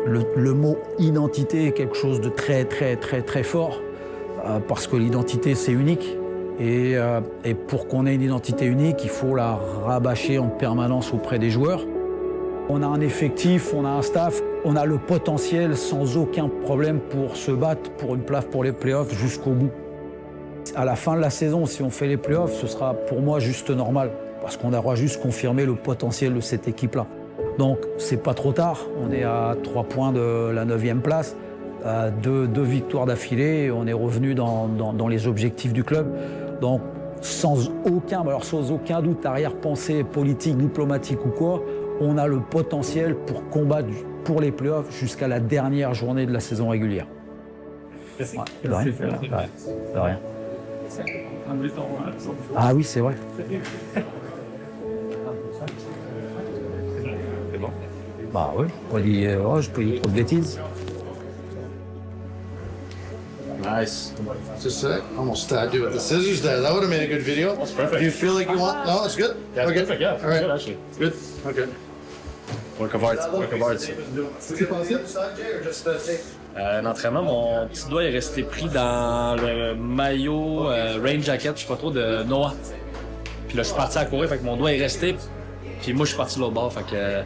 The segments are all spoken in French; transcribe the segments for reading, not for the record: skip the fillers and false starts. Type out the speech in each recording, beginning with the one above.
Le mot identité est quelque chose de très, très, très, très fort, parce que l'identité, c'est unique. Et pour qu'on ait une identité unique, il faut la rabâcher en permanence auprès des joueurs. On a un effectif, on a un staff, on a le potentiel sans aucun problème pour se battre pour une place pour les playoffs jusqu'au bout. À la fin de la saison, si on fait les playoffs, ce sera pour moi juste normal, parce qu'on aura juste confirmé le potentiel de cette équipe-là. Donc c'est pas trop tard, on est à 3 points de la 9e place, à deux victoires d'affilée, on est revenu dans les objectifs du club. Donc sans aucun doute, arrière-pensée politique, diplomatique ou quoi, on a le potentiel pour combattre pour les playoffs jusqu'à la dernière journée de la saison régulière. Merci. Ouais, de rien. De rien. Ah oui, c'est vrai. C'est bon. Bah oui, je peux dire trop de bêtises. Nice. Just almost stabbed you with the scissors there. That would have made a good video. That's perfect. Do you feel like you want? No, it's good. Yeah, it's Okay. perfect. Yeah, All right. good actually. Good. Okay. Work of art. Work of art. C'est passé le stade, Jay, or just tape? L'entraînement, mon petit doigt est resté pris dans le maillot rain jacket, je sais pas trop, de Noah. Puis là, je suis parti à courir, fait que mon doigt est resté. Puis moi, je suis parti de l'autre bord, fait que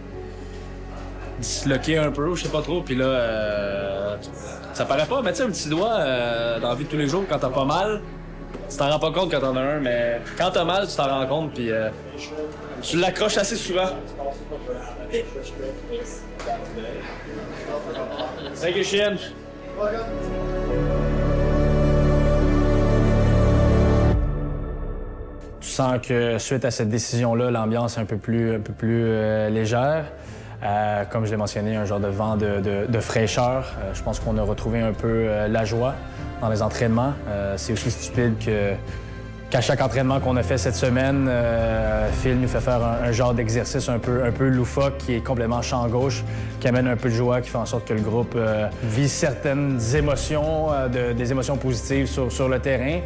disloqué un peu, je sais pas trop. Puis là, ça paraît pas, mais tu sais, un petit doigt dans la vie de tous les jours, quand t'as pas mal, tu t'en rends pas compte quand t'en as un, mais quand t'as mal, tu t'en rends compte, puis tu l'accroches assez souvent. Thank you, Chien. Tu sens que suite à cette décision-là, l'ambiance est un peu plus légère. Comme je l'ai mentionné, un genre de vent de fraîcheur. Je pense qu'on a retrouvé un peu la joie dans les entraînements. C'est aussi stupide qu'à chaque entraînement qu'on a fait cette semaine, Phil nous fait faire un genre d'exercice un peu loufoque qui est complètement champ gauche, qui amène un peu de joie, qui fait en sorte que le groupe vit certaines émotions, des émotions positives sur le terrain.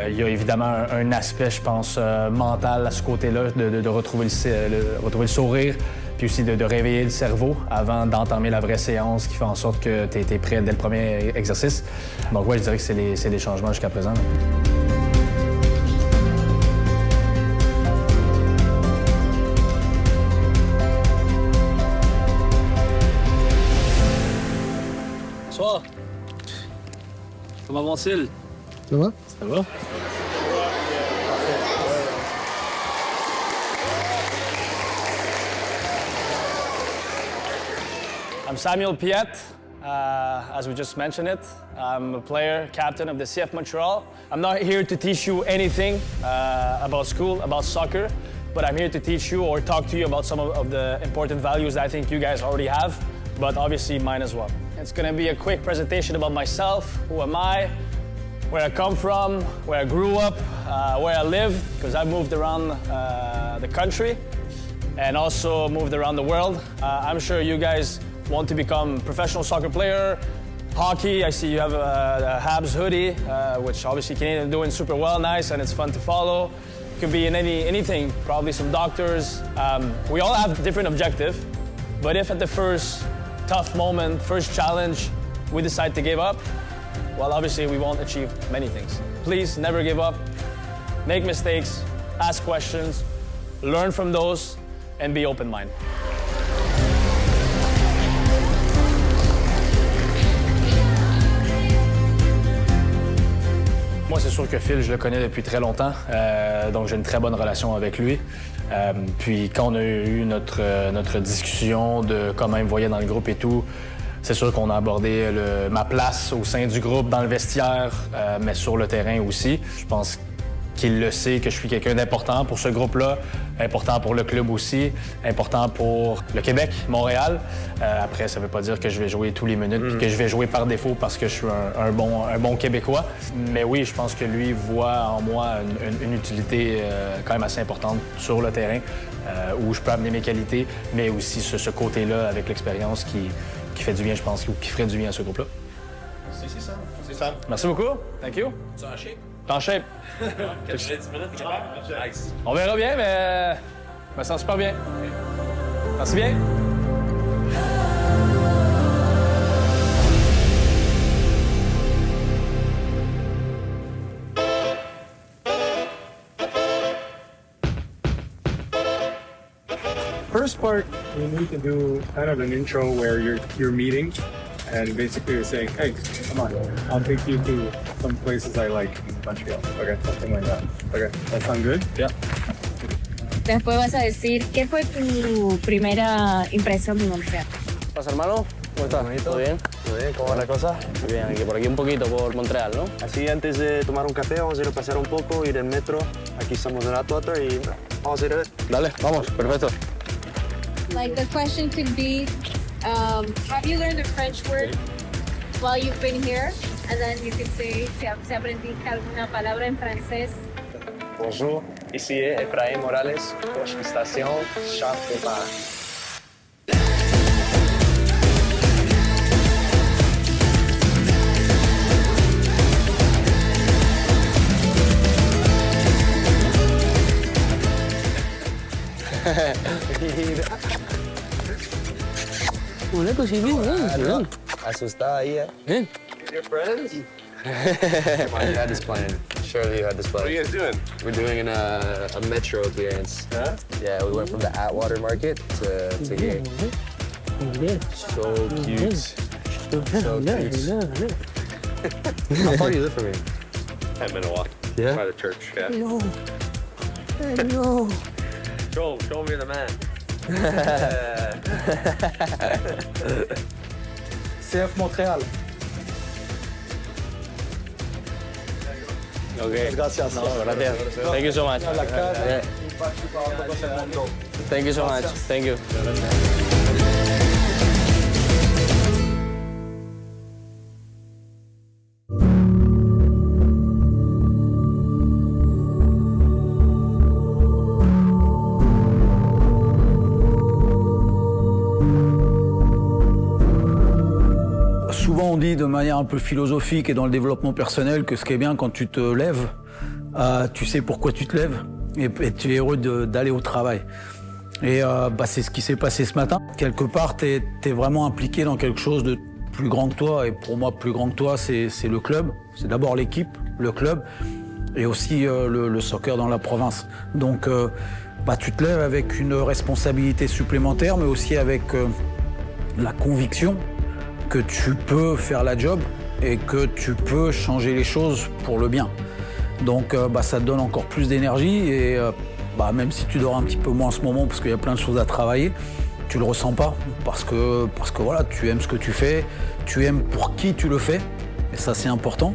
Il y a évidemment un aspect, je pense, mental à ce côté-là, de retrouver le sourire, puis aussi de réveiller le cerveau avant d'entamer la vraie séance qui fait en sorte que tu es prêt dès le premier exercice. Donc ouais, je dirais que c'est des changements jusqu'à présent. Bonsoir. Comment vont-ils? Ça va? Ça va? I'm Samuel Piette. As we just mentioned it, I'm a player, captain of the CF Montreal. I'm not here to teach you anything about school, about soccer, but I'm here to teach you or talk to you about some of the important values that I think you guys already have, but obviously mine as well. It's gonna be a quick presentation about myself, who am I, where I come from, where I grew up, where I live, because I moved around the country and also moved around the world. I'm sure you guys want to become professional soccer player, hockey. I see you have a Habs hoodie, which obviously Canadians are doing super well, nice, and it's fun to follow. Could be in anything, probably some doctors. We all have different objectives, but if at the first tough moment, first challenge, we decide to give up, well, obviously we won't achieve many things. Please never give up, make mistakes, ask questions, learn from those, and be open-minded. Moi, c'est sûr que Phil, je le connais depuis très longtemps, donc j'ai une très bonne relation avec lui. Puis quand on a eu notre discussion de comment il me voyait dans le groupe et tout, c'est sûr qu'on a abordé ma place au sein du groupe, dans le vestiaire, mais sur le terrain aussi. Je pense qu'il le sait que je suis quelqu'un d'important pour ce groupe-là, important pour le club aussi, important pour le Québec, Montréal. Après, ça ne veut pas dire que je vais jouer tous les minutes puis que je vais jouer par défaut parce que je suis un bon Québécois. Mais oui, je pense que lui voit en moi une utilité quand même assez importante sur le terrain, où je peux amener mes qualités, mais aussi ce côté-là avec l'expérience qui fait du bien, je pense, ou qui ferait du bien à ce groupe-là. C'est ça. Merci beaucoup. Thank you. Tu es en shape? T'es en shape. 10 minutes, t'es capable? Nice. On verra bien, mais je me sens super bien. Merci bien. first part, you need to do kind of an intro where you're meeting, and basically you're saying, "Hey, come on, I'll take you to some places I like in Montreal." Okay, something like that. Okay, that sound good? Yeah. Después vas a decir, ¿qué fue tu primera impresión de Montreal? ¿Qué pasa, hermano? ¿Cómo estás? ¿Todo bien? Todo bien, ¿cómo va la cosa? Muy bien, aquí por aquí un poquito, por Montreal, ¿no? Así antes de tomar un café vamos a ir a pasear un poco, ir en metro. Aquí estamos en Atwater y vamos a ir a ver. Dale, vamos, perfecto. Like the question could be, have you learned the French word while you've been here? And then you could say, si aprendiste alguna palabra en francés. Bonjour, ici est Efraim Morales, prochaine station, Champ-de-Mars. Hola, pues sí, bien. Asustada ahí, ¿eh? Bien. Your friends? Come on, you had this plan. Surely you had this plan. What are you guys doing? We're doing a metro appearance. Huh? Yeah, we went from the Atwater Market to here. So cute. So cute. How far do you live from here? 10-minute walk. Yeah? By the church, yeah. No. Show me the man. CF Montréal. Ok. Gracias. No, gracias. Thank you so much. Thank you so much. Thank you. Souvent on dit de manière un peu philosophique et dans le développement personnel que ce qui est bien quand tu te lèves, tu sais pourquoi tu te lèves et tu es heureux d'aller au travail. Et c'est ce qui s'est passé ce matin. Quelque part, t'es vraiment impliqué dans quelque chose de plus grand que toi. Et pour moi, plus grand que toi, c'est le club. C'est d'abord l'équipe, le club, et aussi le soccer dans la province. Donc, tu te lèves avec une responsabilité supplémentaire, mais aussi avec la conviction que tu peux faire la job et que tu peux changer les choses pour le bien. Donc ça te donne encore plus d'énergie et même si tu dors un petit peu moins en ce moment parce qu'il y a plein de choses à travailler, tu le ressens pas parce que voilà, tu aimes ce que tu fais, tu aimes pour qui tu le fais et ça c'est important.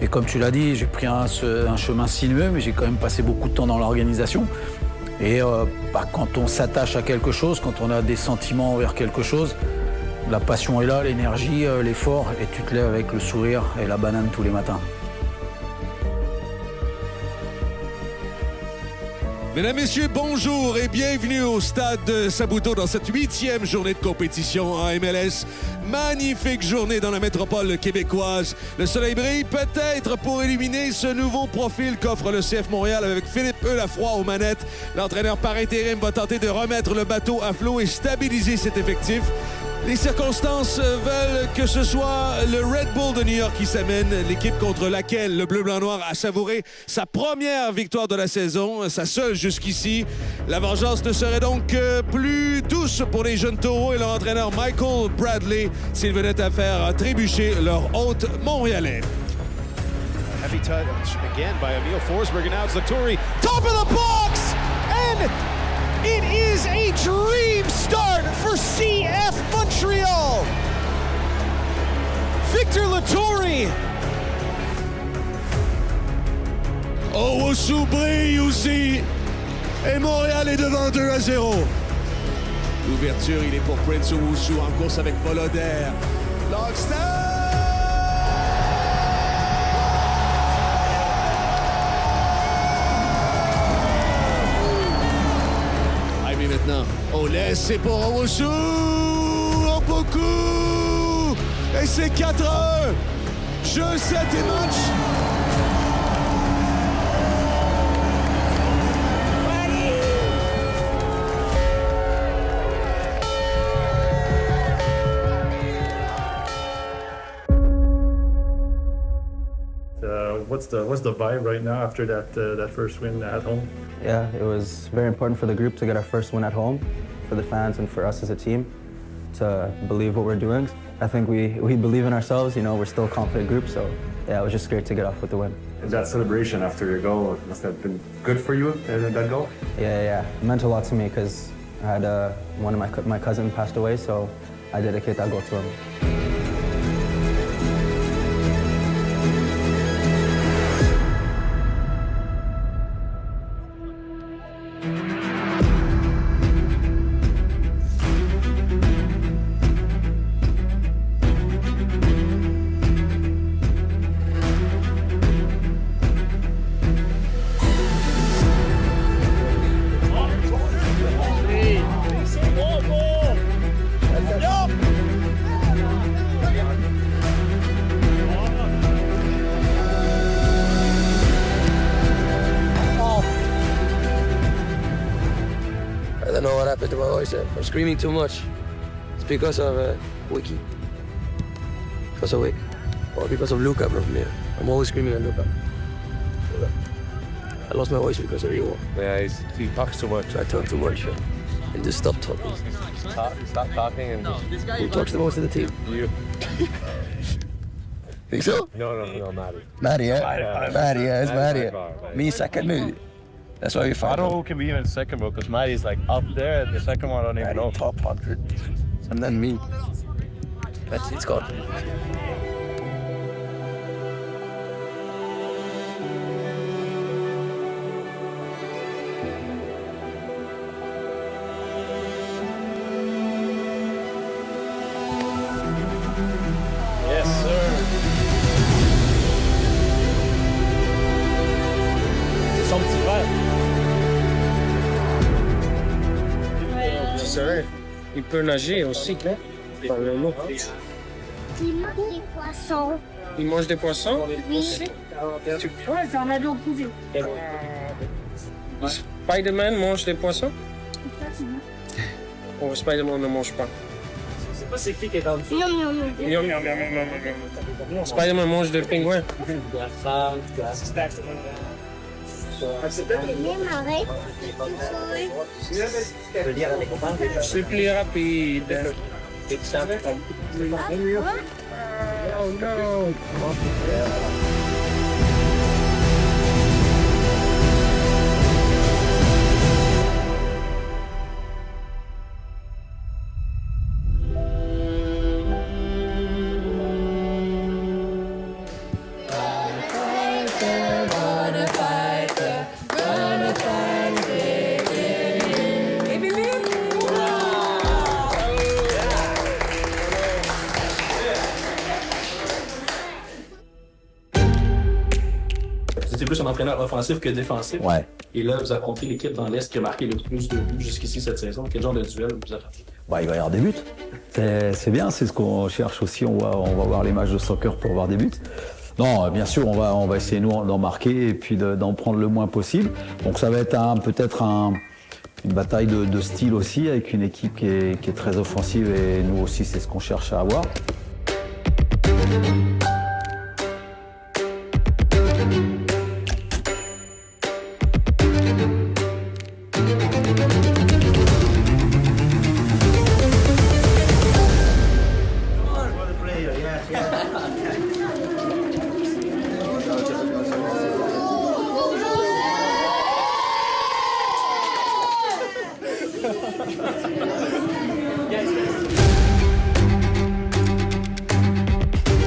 Et comme tu l'as dit, j'ai pris un chemin sinueux mais j'ai quand même passé beaucoup de temps dans l'organisation. Et quand on s'attache à quelque chose, quand on a des sentiments envers quelque chose, la passion est là, l'énergie, l'effort, et tu te lèves avec le sourire et la banane tous les matins. Mesdames, Messieurs, bonjour et bienvenue au stade de Saputo dans cette 8e journée de compétition en MLS. Magnifique journée dans la métropole québécoise. Le soleil brille peut-être pour illuminer ce nouveau profil qu'offre le CF Montréal avec Philippe Lafroy aux manettes. L'entraîneur par intérim va tenter de remettre le bateau à flot et stabiliser cet effectif. Les circonstances veulent que ce soit le Red Bull de New York qui s'amène, l'équipe contre laquelle le bleu-blanc-noir a savouré sa première victoire de la saison, sa seule jusqu'ici. La vengeance ne serait donc plus douce pour les jeunes taureaux et leur entraîneur Michael Bradley s'ils venaient à faire trébucher leur hôte montréalais. Heavy touch again by Emile Forsberg, and now it's Laturi, top of the box, and it is a dream start for CF Montreal. Victor Laturi. Owusu brille aussi. Et Montréal est devant 2-0. L'ouverture, il est pour Prince Owusu en course avec Voloder. Longstaff! Maintenant, on laisse, c'est pour Owusu, beaucoup, et c'est 4-1, jeu 7 et match. What's the vibe right now after that first win at home? Yeah, it was very important for the group to get our first win at home, for the fans and for us as a team to believe what we're doing. I think we believe in ourselves, you know, we're still a confident group, so yeah, it was just great to get off with the win. And that celebration after your goal must have been good for you, that goal? Yeah. It meant a lot to me because I had one of my cousin passed away, so I dedicate that goal to him. I don't know what happened to my voice. I'm screaming too much. It's because of Wiki. Because of Wiki. Or because of Luca, probably. I'm always screaming at Luca. I lost my voice because of you. Yeah, he talks too much. I talk too much. And just stop talking. Stop talking and Who talks the most of the team? you. Think so? No, Maddie. Maddie, yeah? Maddie, yeah, it's Maddie. Yeah. Me second, maybe. That's why we fight. I don't know who can be even second, bro, because Maddie's like up there. The second one, I don't even know. Top 100. And then me. It's gone. Yes, sir. C'est son petit frère. C'est vrai. Il peut nager aussi, là. Par le nom. Il mange des poissons. Il mange des poissons aussi. Ouais, j'en ai d'autres goûts. Spider-Man mange des poissons? Oh, Spider-Man ne mange pas. C'est pas c'est qui est dans le film. Spider-Man mange des pingouins. C'est plus rapide. Oh no. C'était plus un entraîneur offensif que défensif. Ouais. Et là, vous affrontez l'équipe dans l'Est qui a marqué le plus de buts jusqu'ici cette saison. Quel genre de duel vous affrontez? Bah, il va y avoir des buts. C'est bien, c'est ce qu'on cherche aussi. On va voir les matchs de soccer pour voir des buts. Non, bien sûr, on va essayer nous d'en marquer et puis d'en prendre le moins possible. Donc ça va être peut-être une bataille de style aussi, avec une équipe qui est très offensive et nous aussi, c'est ce qu'on cherche à avoir.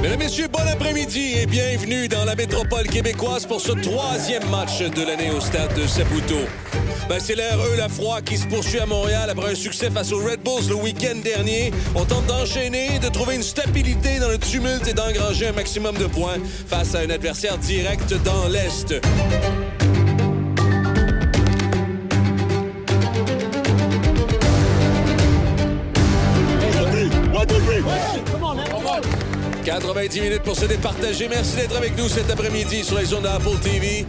Mesdames, Messieurs, bon après-midi et bienvenue dans la métropole québécoise pour ce 3e match de l'année au stade de Saputo. C'est l'air la froid qui se poursuit à Montréal après un succès face aux Red Bulls le week-end dernier. On tente d'enchaîner, de trouver une stabilité dans le tumulte et d'engranger un maximum de points face à un adversaire direct dans l'Est. Come on, 90 minutes pour se départager. Merci d'être avec nous cet après-midi sur les ondes d'Apple TV.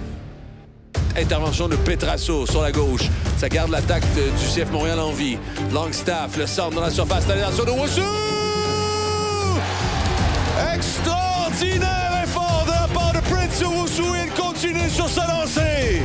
Intervention de Petrasso sur la gauche. Ça garde l'attaque du CF Montréal en vie. Longstaff, le centre dans la surface. La dernière de Wosu! Extraordinaire effort de la part de Prince Owusu. Il continue sur sa lancée.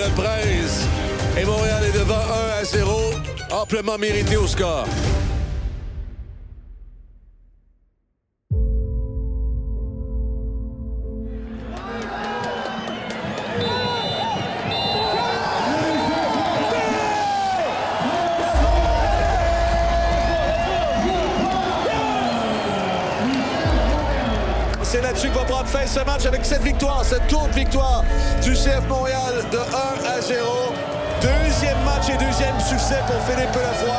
le Prince. Et Montréal est devant 1-0, amplement mérité au score. C'est là-dessus que va prendre fin ce match avec cette victoire, cette courte victoire du CF Montréal de 1-0. Deuxième match et deuxième succès pour Philippe Lafroy.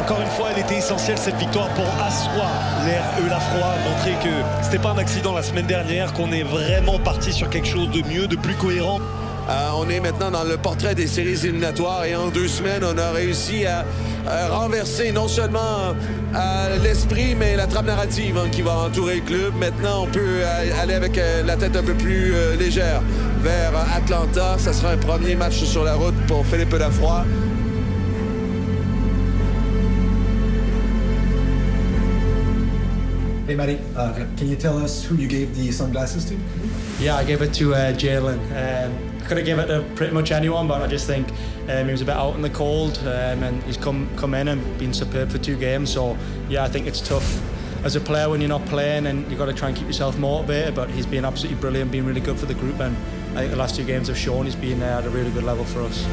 Encore une fois, elle était essentielle cette victoire pour asseoir l'air Lafroy, montrer que c'était pas un accident la semaine dernière, qu'on est vraiment parti sur quelque chose de mieux, de plus cohérent. On est maintenant dans le portrait des séries éliminatoires et en 2 semaines, on a réussi à renverser non seulement l'esprit, mais la trame narrative qui va entourer le club. Maintenant, on peut aller avec la tête un peu plus légère vers Atlanta. Ça sera un premier match sur la route pour Philippe Lafroy. Hey, Matty, can you tell us who you gave the sunglasses to? Yeah, I gave it to Jalen. I could have given it to pretty much anyone, but I just think he was a bit out in the cold, and he's come in and been superb for 2 games. So yeah, I think it's tough as a player when you're not playing, and you've got to try and keep yourself motivated. But he's been absolutely brilliant, been really good for the group, and I think the last 2 games have shown he's been at a really good level for us.